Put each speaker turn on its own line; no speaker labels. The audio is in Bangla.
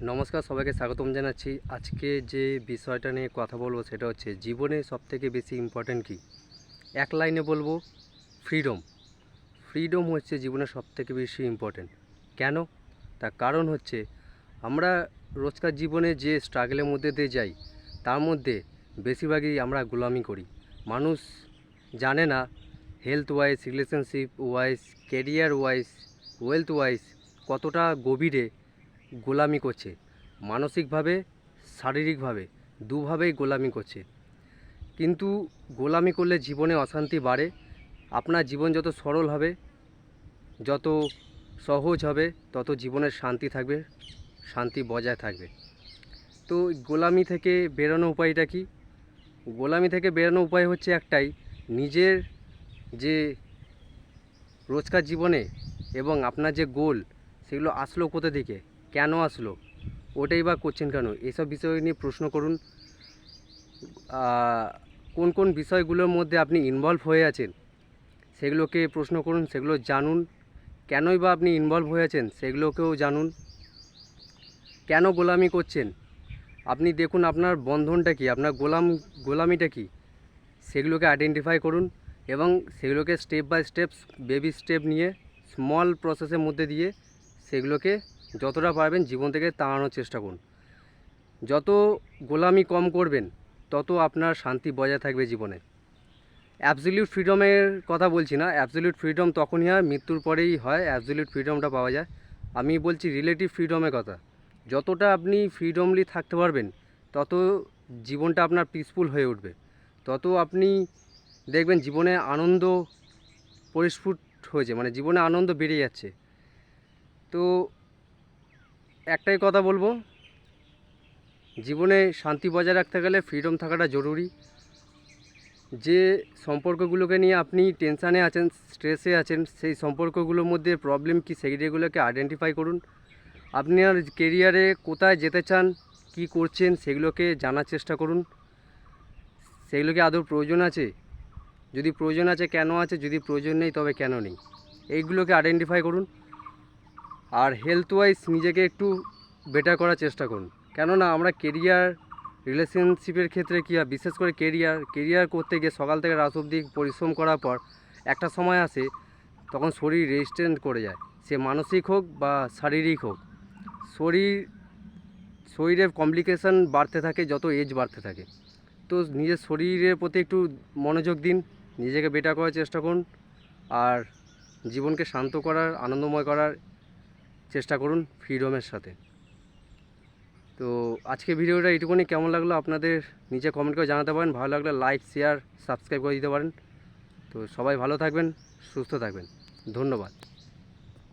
নমস্কার, সবাইকে স্বাগতম জানাচ্ছি। আজকে যে বিষয়টা নিয়ে কথা বলবো সেটা হচ্ছে জীবনে সবথেকে বেশি ইম্পর্ট্যান্ট কী। এক লাইনে বলবো, ফ্রিডম। ফ্রিডম হচ্ছে জীবনে সবথেকে বেশি ইম্পর্ট্যান্ট। কেন? তার কারণ হচ্ছে আমরা রোজকার জীবনে যে স্ট্রাগলের মধ্যে দিয়ে যাই তার মধ্যে বেশিরভাগই আমরা গোলামি করি। মানুষ জানে না health wise, relationship wise, career wise, wealth wise কতটা গভীরে গোলামি করছে। মানসিকভাবে, শারীরিকভাবে দুভাবেই গোলামি করছে। কিন্তু গোলামি করলে জীবনে অশান্তি বাড়ে। আপনার জীবন যত সরল হবে, যত সহজ হবে, তত জীবনের শান্তি থাকবে, শান্তি বজায় থাকবে। তো গোলামি থেকে বেরোনোর উপায়টা কি? গোলামি থেকে বেরোনোর উপায় হচ্ছে একটাই, নিজের যে রোজকার জীবনে এবং আপনার যে গোল সেগুলো আসলো কোথা থেকে, কেন আসলো, ওটাই বা করছেন কেন, এসব বিষয় নিয়ে প্রশ্ন করুন। কোন কোন বিষয়গুলোর মধ্যে আপনি ইনভলভ হয়ে আছেন সেগুলোকে প্রশ্ন করুন, সেগুলো জানুন। কেনই বা আপনি ইনভলভ হয়ে আছেন সেগুলোকেও জানুন। কেন গোলামি করছেন আপনি দেখুন, আপনার বন্ধনটা কি, আপনার গোলামিটা কি, সেগুলোকে আইডেন্টিফাই করুন এবং সেগুলোকে step by step, baby step নিয়ে স্মল প্রসেসের মধ্যে দিয়ে সেগুলোকে যতটা পারবেন জীবন থেকে তাড়ানোর চেষ্টা করুন। যত গোলামি কম করবেন তত আপনার শান্তি বজায় থাকবে জীবনে। অ্যাবসলিউট ফ্রিডমের কথা বলছি না, অ্যাবসলিউট ফ্রিডম তখনই হয়, মৃত্যুর পরেই হয় অ্যাবসলিউট ফ্রিডমটা পাওয়া যায়। আমি বলছি রিলেটিভ ফ্রিডমের কথা। যতটা আপনি ফ্রিডমলি থাকতে পারবেন তত জীবনটা আপনার পিসফুল হয়ে উঠবে, তত আপনি দেখবেন জীবনে আনন্দ পরিস্ফুট হয়েছে, মানে জীবনে আনন্দ বেড়ে যাচ্ছে। তো একটাই কথা বলবো, জীবনে শান্তি বজায় রাখতে গেলে ফ্রিডম থাকাটা জরুরি। যে সম্পর্কগুলোকে নিয়ে আপনি টেনশানে আছেন, স্ট্রেসে আছেন, সেই সম্পর্কগুলোর মধ্যে প্রবলেম কী সেগুলোকে আইডেন্টিফাই করুন। আপনার কেরিয়ারে কোথায় যেতে চান, কি করছেন, সেগুলোকে জানার চেষ্টা করুন। সেগুলোকে আদৌ প্রয়োজন আছে, যদি প্রয়োজন আছে কেন আছে, যদি প্রয়োজন নেই তবে কেন নেই, এইগুলোকে আইডেন্টিফাই করুন। আর হেলথ ওয়াইজ নিজেকে একটু বেটার করার চেষ্টা করুন। কেননা আমরা কেরিয়ার, রিলেশনশিপের ক্ষেত্রে কী হয়, বিশেষ করে কেরিয়ার করতে গিয়ে সকাল থেকে রাত অবধি পরিশ্রম করার পর একটা সময় আসে তখন শরীর রেজিস্ট্যান্ট করে যায়, সে মানসিক হোক বা শারীরিক হোক। শরীরের কমপ্লিকেশান বাড়তে থাকে যত এজ বাড়তে থাকে। তো নিজের শরীরের প্রতি একটু মনোযোগ দিন, নিজেকে বেটার করার চেষ্টা করুন, আর জীবনকে শান্ত করার, আনন্দময় করার চেষ্টা করুন ফ্রিডমের সাথে। তো আজকে ভিডিওটা এইটুকুনি। কেমন লাগলো আপনাদের নিচে কমেন্ট করে জানাতে পারেন। ভালো লাগলে লাইক, শেয়ার, সাবস্ক্রাইব করে দিতে পারেন। তো সবাই ভালো থাকবেন, সুস্থ থাকবেন। ধন্যবাদ।